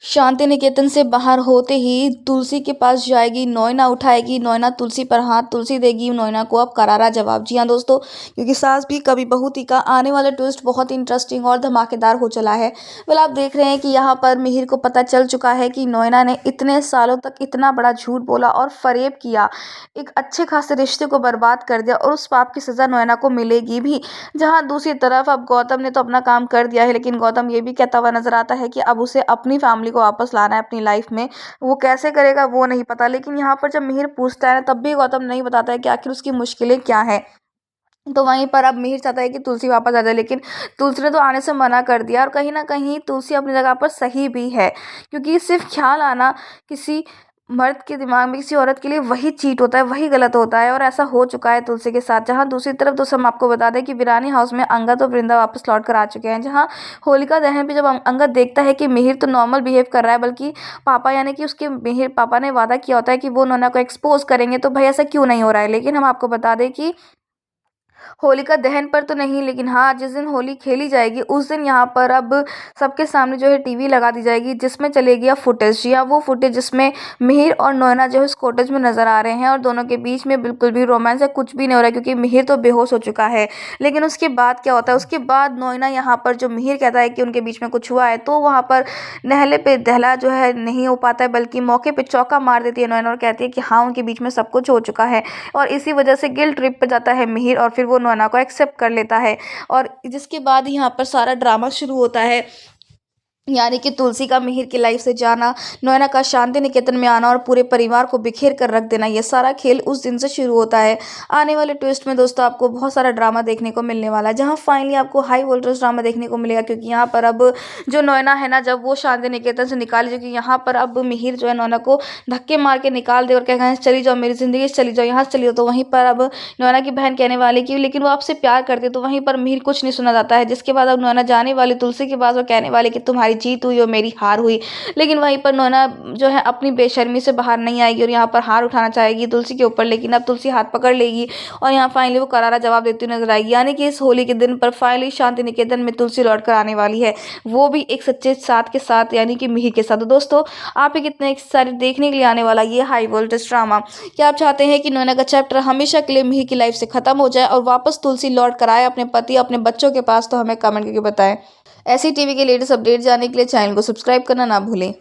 शांति निकेतन से बाहर होते ही तुलसी के पास जाएगी, नोएना उठाएगी, नोएना तुलसी पर हाथ, तुलसी देगी नोएना को अब करारा जवाब। जी हाँ दोस्तों, क्योंकि सास भी कभी बहू थी का आने वाला ट्विस्ट बहुत इंटरेस्टिंग और धमाकेदार हो चला है। वेल आप देख रहे हैं कि यहाँ पर मिहिर को पता चल चुका है कि नोएना ने इतने सालों तक इतना बड़ा झूठ बोला और फरेब किया, एक अच्छे खासे रिश्ते को बर्बाद कर दिया और उस पाप की सजा नोएना को मिलेगी भी। जहाँ दूसरी तरफ अब गौतम ने तो अपना काम कर दिया है, लेकिन गौतम ये भी कहता हुआ नजर आता है कि अब उसे अपनी फैमिली को वापस लाना है अपनी लाइफ में। वो कैसे करेगा वो नहीं पता, लेकिन यहाँ पर जब मिहिर पूछता है ना तब भी गौतम नहीं बताता है कि आखिर उसकी मुश्किलें क्या है। तो वहीं पर अब मिहिर चाहता है कि तुलसी वापस आ जाए, लेकिन तुलसी ने तो आने से मना कर दिया और कहीं ना कहीं तुलसी अपनी जगह पर सही भी है, क्योंकि सिर्फ ख्याल आना किसी मर्द के दिमाग में किसी औरत के लिए वही चीट होता है, वही गलत होता है और ऐसा हो चुका है तुलसी के साथ। जहां दूसरी तरफ दोस्तों हम आपको बता दें कि वीरानी हाउस में अंगद और वृंदा वापस लौट कर आ चुके हैं। जहां होलिका दहन पे जब अंगद देखता है कि मिहिर तो नॉर्मल बिहेव कर रहा है, बल्कि पापा यानी कि उसके मिहिर पापा ने वादा किया होता है कि वो नोना को एक्सपोज करेंगे, तो भाई ऐसा क्यों नहीं हो रहा है। लेकिन हम आपको बता दें कि होलिका दहन पर तो नहीं, लेकिन हाँ जिस दिन होली खेली जाएगी उस दिन यहाँ पर अब सबके सामने जो है टीवी लगा दी जाएगी, जिसमें चलेगी अब फुटेज, या वो फुटेज जिसमें मिहिर और नोएना जो है उस कॉटेज में नजर आ रहे हैं और दोनों के बीच में बिल्कुल भी रोमांस या कुछ भी नहीं हो रहा है, क्योंकि मिहिर तो बेहोश हो चुका है। लेकिन उसके बाद क्या होता है, उसके बाद नोएना यहाँ पर जो मिहिर कहता है कि उनके बीच में कुछ हुआ है, तो वहाँ पर नहले पे दहला जो है नहीं हो पाता है, बल्कि मौके पे चौका मार देती है नोएना और कहती है कि हाँ उनके बीच में सब कुछ हो चुका है। और इसी वजह से गिल्ट ट्रिप पे जाता है मिहिर और फिर वो नोना को एक्सेप्ट कर लेता है। और जिसके बाद यहाँ पर सारा ड्रामा शुरू होता है, यानी कि तुलसी का मिहिर की लाइफ से जाना, नोएना का शांति निकेतन में आना और पूरे परिवार को बिखेर कर रख देना, ये सारा खेल उस दिन से शुरू होता है। आने वाले ट्विस्ट में दोस्तों आपको बहुत सारा ड्रामा देखने को मिलने वाला है, जहां फाइनली आपको हाई वोल्टेज ड्रामा देखने को मिलेगा, क्योंकि यहाँ पर अब जो नोएना है ना, जब वो शांति निकेतन से निकाली, क्योंकि यहाँ पर अब मिहिर जो है नोएना को धक्के मार के निकाल दे और क्या कहें चली जाओ मेरी जिंदगी से, चली जाओ यहाँ से चली जाओ, तो वहीं पर अब नोएना की बहन कहने वाली कि लेकिन वो आपसे प्यार करते, तो वहीं पर मिहिर कुछ नहीं सुना जाता है। जिसके बाद अब नोएना जाने वाली तुलसी के पास और कहने वाली कि तुम्हारी जीत हुई और मेरी हार हुई। लेकिन वहीं पर नोना जो है अपनी बेशर्मी से बाहर नहीं आएगी और यहाँ पर हार उठाना चाहेगी तुलसी के ऊपर, लेकिन अब तुलसी हाथ पकड़ लेगी और यहाँ फाइनली वो करारा जवाब देती हुई नजर आएगी। यानी कि इस होली के दिन पर फाइनली शांति निकेतन में तुलसी लौट कर आने वाली है, वो भी एक सच्चे साथ के साथ, यानी कि मिहिर के साथ। तो दोस्तों आप ही कितने एक्साइटेड देखने के लिए आने वाला ये हाई वोल्टेज ड्रामा। क्या आप चाहते हैं कि नोना का चैप्टर हमेशा के लिए मिहिर की लाइफ से खत्म हो जाए और वापस तुलसी लौट कर आए अपने पति अपने बच्चों के पास? तो हमें कमेंट करके बताएं। ऐसी टीवी के लेटेस्ट अपडेट जानने के लिए चैनल को सब्सक्राइब करना ना भूलें।